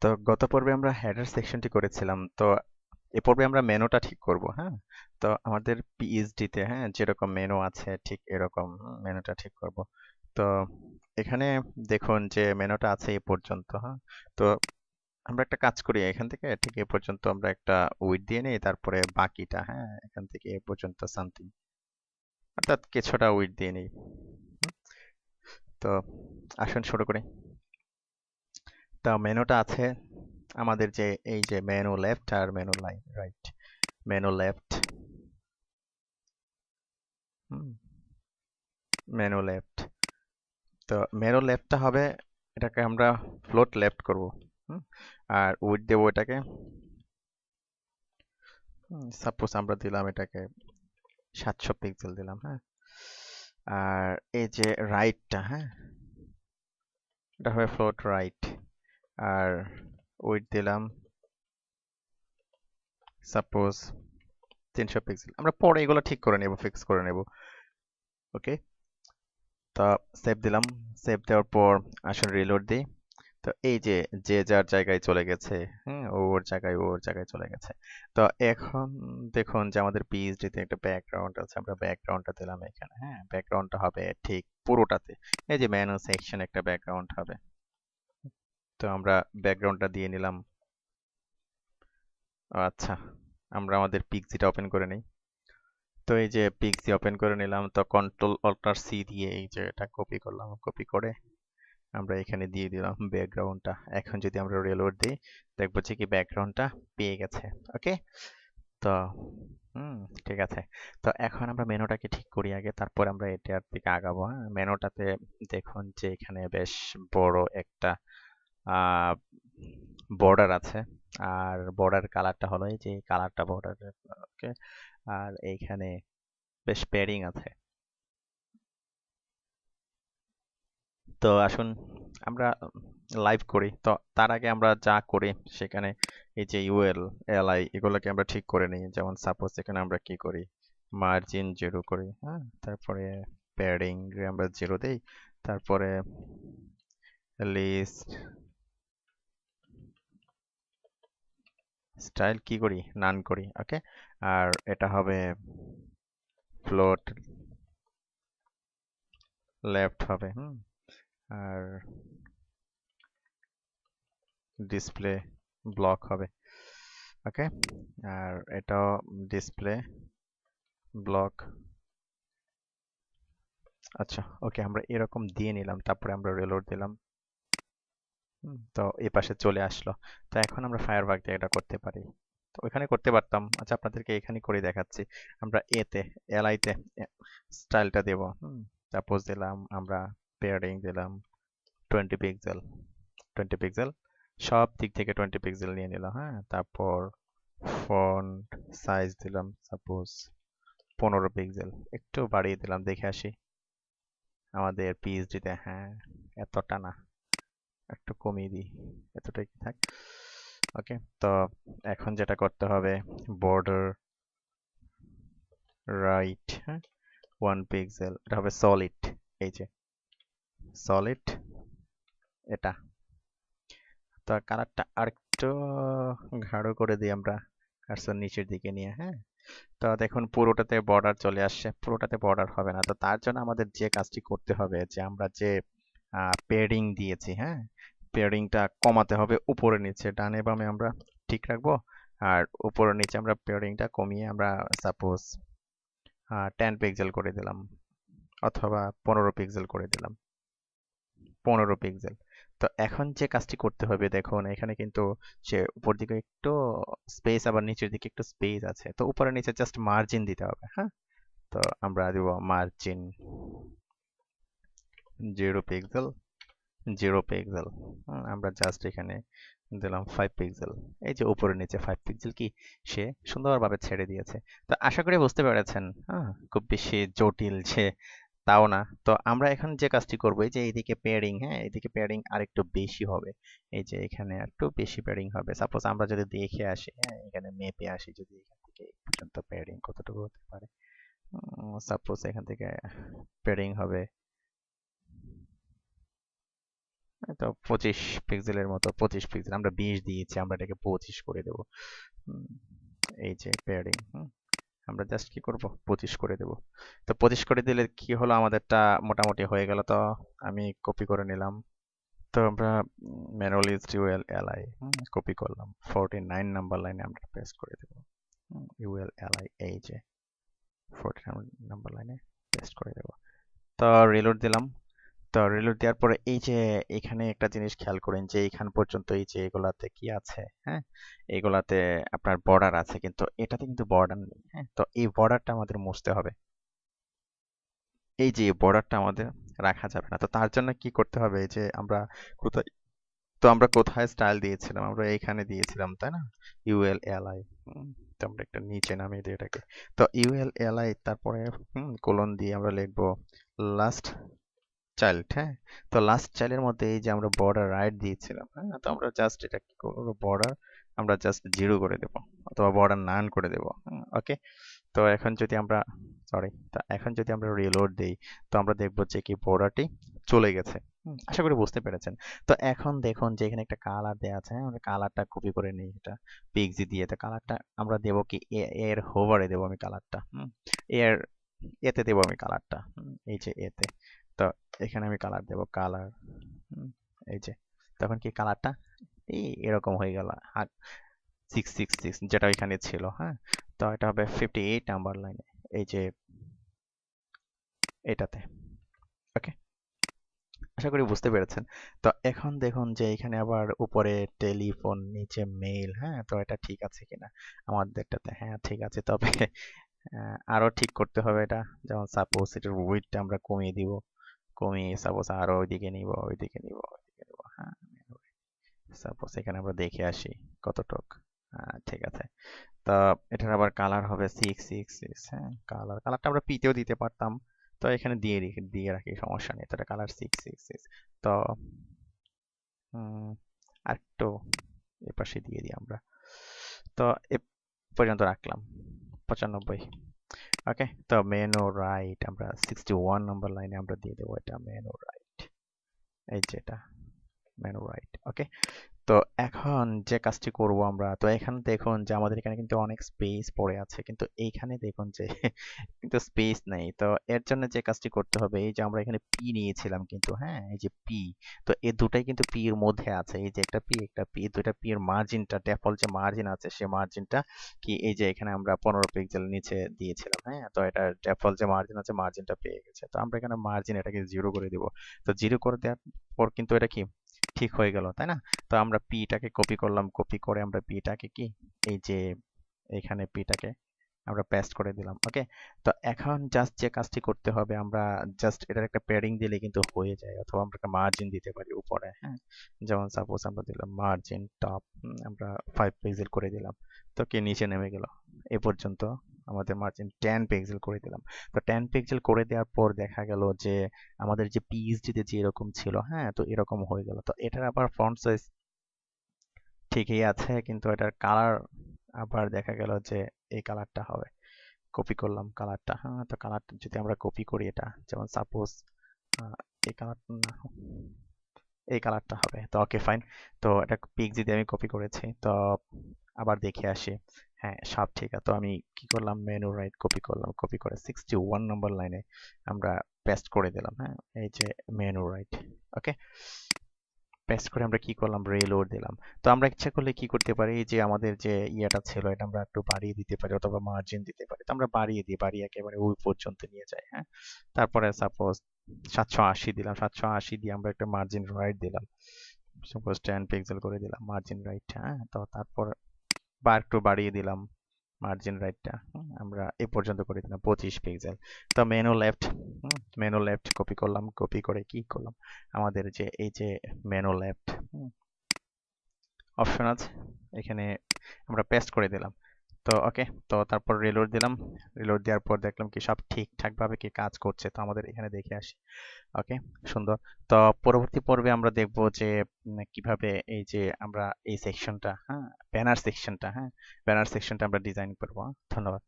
তো গত পর্বে আমরা হেডার সেকশনটি করেছিলাম। তো এ পর্বে আমরা মেনুটা ঠিক করব। হ্যাঁ, তো আমাদের পিএইচডি তে হ্যাঁ যেরকম মেনু আছে ঠিক এরকম মেনুটা ঠিক করব। তো এখানে দেখুন যে মেনুটা আছে এই পর্যন্ত। হ্যাঁ, তো আমরা একটা কাজ করি, এখান থেকে ঠিক এ পর্যন্ত আমরা একটা উইডথ দিয়ে নিই, তারপরে বাকিটা হ্যাঁ এখান থেকে এ পর্যন্ত সামথিং, অর্থাৎ কিছুটা উইডথ দিয়ে নিই। হুম, তো আসুন শুরু করি। তা মেনুটা আছে আমাদের যে এই যে মেনু লেফট আর menu right. Menu left, menu left. তো মেনু লেফটটা হবে, এটাকে আমরা ফ্লোট লেফট করব। হুম, আর উইডথ দেবো এটাকে, সাপোজ আমরা দিলাম এটাকে 700 পিক্সেল দিলাম। হ্যাঁ, আর এই যে রাইটটা, হ্যাঁ এটা হবে ফ্লোট রাইট, আর উইডথ দিলাম সাপোজ 300 পিক্সেল। আমরা পরে এগুলো ঠিক করে নেব, ফিক্স করে নেব। ওকে, তা সেভ দিলাম। সেভ দেওয়ার পর আসলে রিলোড দিই। তো এই যে যে যার জায়গায় চলে গেছে, হ্যাঁ ও ওর জায়গায় চলে গেছে। তো এখন দেখুন যে আমাদের পিএইচডি তে একটা ব্যাকগ্রাউন্ড আছে, আমরা ব্যাকগ্রাউন্ডটা দিলাম এখানে। হ্যাঁ, ব্যাকগ্রাউন্ডটা হবে ঠিক পুরোটাতে, এই যে মেনু সেকশন একটা ব্যাকগ্রাউন্ড হবে। তো আমরা ব্যাকগ্রাউন্ডটা দিয়ে নিলাম। আচ্ছা, আমরা আমাদের পিক্সিটা ওপেন করে নিই। তো এই যে পিক্সি ওপেন করে নিলাম, তো কন্ট্রোল অল্টার সি দিয়ে এই যে এটা কপি করলাম, কপি করে আমরা এখানে দিয়ে দিলাম ব্যাকগ্রাউন্ডটা। এখন যদি আমরা রিলোড দিই, দেখবো যে কি ব্যাকগ্রাউন্ডটা পেয়ে গেছে। ওকে, তো হুম ঠিক আছে। তো এখন আমরা মেনুটাকে ঠিক করি আগে, তারপর আমরা এটার দিকে আগাবো। হ্যাঁ, মেনুটাতে দেখুন যে এখানে বেশ বড় একটা আহ বর্ডার আছে, আর বর্ডার কালারটা হলো এই যে কালারটা বর্ডার। ওকে, আর এইখানে বেশ প্যাডিং আছে। তো আসুন আমরা লাইভ করি। তো তার আগে আমরা যা করি সেখানে এই যে ইউএল এলআই এগুলোকে আমরা ঠিক করে নিই। যেমন সাপোজ এখানে আমরা কি করি, মার্জিন জিরো করি। হ্যাঁ, তারপরে প্যাডিং আমরা জিরো দেই, তারপরে লিস্ট স্টাইল কি করি, নান করি। ওকে, আর এটা হবে ফ্লোট লেফট হবে। আর ডিসপ্লে ব্লক হবে। ওকে, আর এটাও ডিসপ্লে ব্লক। আচ্ছা, ওকে আমরা এরকম দিয়ে নিলাম, তারপরে আমরা রিলোড দিলাম। তো এই পাশে চলে আসলো। তো এখন আমরা ফায়ারবাগ দিয়ে এটা করতে পারি। তো ওইখানে করতে পারতাম, আচ্ছা আপনাদেরকে এখানে করে দেখাচ্ছি। আমরা এতে এলআইতে স্টাইলটা দেব। সাপোজ দিলাম আমরা পেয়ারিং দিলাম 20 পিক্সেল, 20 পিক্সেল, সব দিক থেকে 20 পিক্সেল নিয়ে নিলাম। হ্যাঁ, তারপর ফন্ট সাইজ দিলাম সাপোজ 15 পিক্সেল, একটু বাড়িয়ে দিলাম, দেখে আসি আমাদের পিএইচডিতে। হ্যাঁ, এতটা না, একটু কমিয়ে দিই, এতটাই কি থাক। ওকে, তো এখন যেটা করতে হবে, বর্ডার রাইট, হ্যাঁ 1 পিক্সেল, এটা হবে সলিড। এই যে সলিড এটা। তো কালারটা আরেকটু গাঢ় করে দিই আমরা, কার্সর নিচের দিকে নিয়ে। হ্যাঁ, তো দেখুন পুরোটাতে বর্ডার চলে আসছে। পুরোটাতে বর্ডার হবে না, তো তার জন্য আমাদের যে কাজটি করতে হবে, যে আমরা যে পেডিং দিয়েছি, হ্যাঁ পেডিংটা কমাতে হবে, উপরে নিচে ডানে বামে আমরা ঠিক রাখবো। আর উপরে নিচে আমরা পেডিংটা কমিয়ে আমরা সাপোজ 10 পিক্সেল করে দিলাম, অথবা 15 পিক্সেল করে দিলাম, 15 পিক্সেল। তো এখন যে কাজটি করতে হবে, দেখুন এখানে কিন্তু সে উপর দিকে একটু স্পেস, আবার নিচের দিকে একটু স্পেস আছে, তো উপরে নিচে জাস্ট মার্জিন দিতে হবে। হ্যাঁ, তো আমরা দিব মার্জিন 0 পিক্সেল, 0 পিক্সেল। আমরা জাস্ট এখানে দিলাম 5 পিক্সেল। এই যে উপরে নিচে 5 পিক্সেল কি সে সুন্দরভাবে ছেড়ে দিয়েছে। তো আশা করি বুঝতে পেরেছেন। হ্যাঁ, খুব বেশি জটিল যে তাও না। তো আমরা এখন যে কাজটি করবো, এই যে এইদিকে প্যাডিং, হ্যাঁ এইদিকে প্যাডিং আর একটু বেশি হবে। এই যে এখানে একটু বেশি প্যাডিং হবে। সাপোজ আমরা যদি দেখে আসি, হ্যাঁ এখানে মেপে আসি, যদি এখান থেকে এই পর্যন্ত প্যাডিং কতটুকু হতে পারে। সাপোজ এখান থেকে প্যাডিং হবে তো 25 পিক্সেলের মতো, 25 পিক্সেল, আমরা 20 দিয়েছি, আমরা এটাকে 25 করে দেবো। এই যে প্যাডিং, আমরা জাস্ট কি করব, 25 করে দেব। তো 25 করে দিলে কি হলো, আমাদেরটা মোটামুটি হয়ে গেল। তো আমি কপি করে নিলাম। তো আমরা ম্যানুয়াল ইউএল এলআই কপি করলাম, 49 নাম্বার লাইনে আমরা পেস্ট করে দেব। ইউএল এলআই, এই যে 49 নাম্বার লাইনে পেস্ট করে দেব। তো রিলোড দিলাম। তো রিলোড দেওয়ার পরে এই যে এখানে একটা জিনিস খেয়াল করেন যে এইখান পর্যন্ত এই যে এগুলাতে কি আছে, হ্যাঁ, এগুলাতে আপনার বর্ডার আছে, কিন্তু এটাতে কিন্তু বর্ডার নেই। হ্যাঁ, তো এই বর্ডারটা আমাদের মুছতে হবে। এই যে বর্ডারটা আমাদের রাখা যাবে না। তো তার জন্য কি করতে হবে, এই যে আমরা কোথায়, তো আমরা কোথায় স্টাইল দিয়েছিলাম, আমরা এইখানে দিয়েছিলাম তাই না, ইউএল এলআই। তো আমরা একটা নিচে নামিয়ে দিই এটাকে। তো ইউএল এলআই, তারপরে কোলন দিয়ে আমরা লিখবো লাস্ট চাইল্ড। হ্যাঁ, তো লাস্ট চাইল্ডের মধ্যে এই যে আমরা বর্ডার রাইট দিয়েছিলাম, হ্যাঁ, তো আমরা জাস্ট এটা কি করবো, বর্ডার আমরা জাস্ট 0 করে দেব, অথবা বর্ডার নান করে দেব। ওকে, তো এখন যদি আমরা, সরি, তা এখন যদি আমরা রিলোড দেই, তো আমরা দেখবো যে কি বর্ডারটি চলে গেছে। আশা করি বুঝতে পেরেছেন। তো এখন দেখুন যে এখানে একটা কালার দেওয়া আছে, হ্যাঁ, আমরা কালারটা কপি করে নিই, এটা পিএক্সজি দিয়ে। তো কালারটা আমরা দেবো কি, এর হোভারে দেবো আমি কালারটা, এর এতে দেবো আমি কালারটা, এই যে এতে। তো এখানে আমি কালার দেবো, কালার, এই যে, তখন কি কালারটা এই এরকম হয়ে গেল, আর 666 যেটা ওইখানে ছিল। হ্যাঁ, তো এটা হবে 58 নাম্বার লাইনে, এই যে এটাতে। ওকে, আশা করি বুঝতে পেরেছেন। তো এখন দেখুন যে এখানে আবার উপরে টেলিফোন, নিচে মেইল। হ্যাঁ, তো এটা ঠিক আছে কিনা আমাদেরটাতে, হ্যাঁ ঠিক আছে। তবে আরো ঠিক করতে হবে এটা। যেমন সাপোজ এটার উইডথটা আমরা কমিয়ে দিব, কমিয়ে সাপোজ আরো ওইদিকে নিব, ওইদিকে নিব, ওইদিকে নিব। হ্যাঁ, সাপোজ এখানে আমরা দেখে আসি কতটুক। ঠিক আছে। তো এটার আবার কালার হবে 666। হ্যাঁ, কালারটা আমরা পিতেও দিতে পারতাম, তো এখানে দিয়ে রাখি, সমস্যা নেই। তো এটা কালার 666। তো আরেকটু এপাশে দিয়ে দিই আমরা। তো এ পর্যন্ত রাখলাম 95। ওকে, তো মেনু রাইট আমরা 61 নম্বর লাইনে আমরা দিয়ে দেবো, এটা মেনু রাইট, এই যেটা মেনু রাইট। ওকে, তো এখন যে কাজটি করব আমরা, তো এখানে দেখুন যে আমাদের এখানে কিন্তু অনেক স্পেস পড়ে আছে, কিন্তু এইখানে দেখুন যে কিন্তু স্পেস নেই। তো এর জন্য যে কাজটি করতে হবে, এই যে আমরা এখানে পি নিয়েছিলাম কিন্তু, হ্যাঁ, এই যে পি, তো এই দুটাই কিন্তু পি এর মধ্যে আছে। এই যে একটা পি, একটা পি, দুইটা পি এর মার্জিনটা, ডিফল্ট যে মার্জিন আছে সেই মার্জিনটা কি, এই যে এখানে আমরা 15 পিক্সেল নিচে দিয়েছিলাম। হ্যাঁ, তো এটা ডিফল্ট যে মার্জিন আছে, মার্জিনটা পেয়ে গেছে। তো আমরা এখানে মার্জিন এটাকে 0 করে দিব। তো 0 করে দেওয়ার পর কিন্তু এটা কি ঠিক হয়ে গেল, তাই না? তো আমরা পিটাকে কপি করলাম, কপি করে আমরা পিটাকে কি, এই যে এখানে পিটাকে আমরা পেস্ট করে দিলাম। ওকে, তো এখন জাস্ট যে কাজটি করতে হবে, আমরা জাস্ট এটার একটা প্যাডিং দিলে কিন্তু হয়ে যায়, অথবা আমরা একটা মার্জিন দিতে পারি উপরে। হ্যাঁ, যেমন সাপোজ আমরা দিলাম মার্জিন টপ, আমরা 5 পিক্সেল করে দিলাম। তো কি নিচে নেমে গেল এ পর্যন্ত, আমাদের মার্জিন 10 পিক্সেল করে দিলাম। তো 10 পিক্সেল করে দেওয়ার পর দেখা গেল যে আমাদের যে পিএইচডি যে এরকম ছিল, হ্যাঁ, তো এরকম হয়ে গেল। তো এটার আবার ফন্ট সাইজ ঠিকই আছে, কিন্তু এটার কালার আবার দেখা গেল যে এই কালারটা হবে। কপি করলাম কালারটা, হ্যাঁ, তো কালারটা যদি আমরা কপি করি, এটা যেমন সাপোজ এই কালারটা না, এই কালারটা হবে। তো ওকে ফাইন, তো এটা পিএক্সজি দিয়ে আমি কপি করেছি। তো আবার দেখে আসি, হ্যাঁ সব ঠিক আছে। তো আমি কি করলাম, মেনু রাইট কপি করলাম, কপি করে 61 নম্বর লাইনে আমরা পেস্ট করে দিলাম। হ্যাঁ, এই যে মেনু রাইট। ওকে, পেস্ট করে আমরা কি করলাম, রিলোড দিলাম। তো আমরা ইচ্ছা করলে কি করতে পারি, এই যে আমাদের যে ইয়েটা ছিল, এটা আমরা একটু বাড়িয়ে দিতে পারি, অথবা মার্জিন দিতে পারি। তো আমরা বাড়িয়ে দিই, বাড়িয়ে একেবারে ওই পর্যন্ত নিয়ে যাই। হ্যাঁ, তারপরে সাপোজ 780 দিলাম, 780 দিয়ে আমরা একটা মার্জিন রাইট দিলাম, সাপোজ 10 পিক্সেল করে দিলাম মার্জিন রাইট। হ্যাঁ, তো তারপর বা একটু বাড়িয়ে দিলাম মার্জিন রাইটটা, আমরা এ পর্যন্ত করে দিলাম 25 পিক্সেল। তো মেনু লেফট কপি করলাম, কপি করে কি করলাম, আমাদের যে এই যে মেনু লেফট অপশন আছে, এখানে আমরা পেস্ট করে দিলাম। তো ওকে, তো তারপর রিলোড দিলাম, রিলোড দেওয়ার পর দেখলাম কি সব ঠিকঠাক ভাবে কি কাজ করছে। তো আমাদের এখানে দেখে আসি। ওকে, সুন্দর। তো পরবর্তী পর্বে আমরা দেখব যে কিভাবে এই যে আমরা এই সেকশনটা, হ্যাঁ, ব্যানার সেকশনটা, হ্যাঁ, ব্যানার সেকশনটা আমরা ডিজাইন করব। ধন্যবাদ।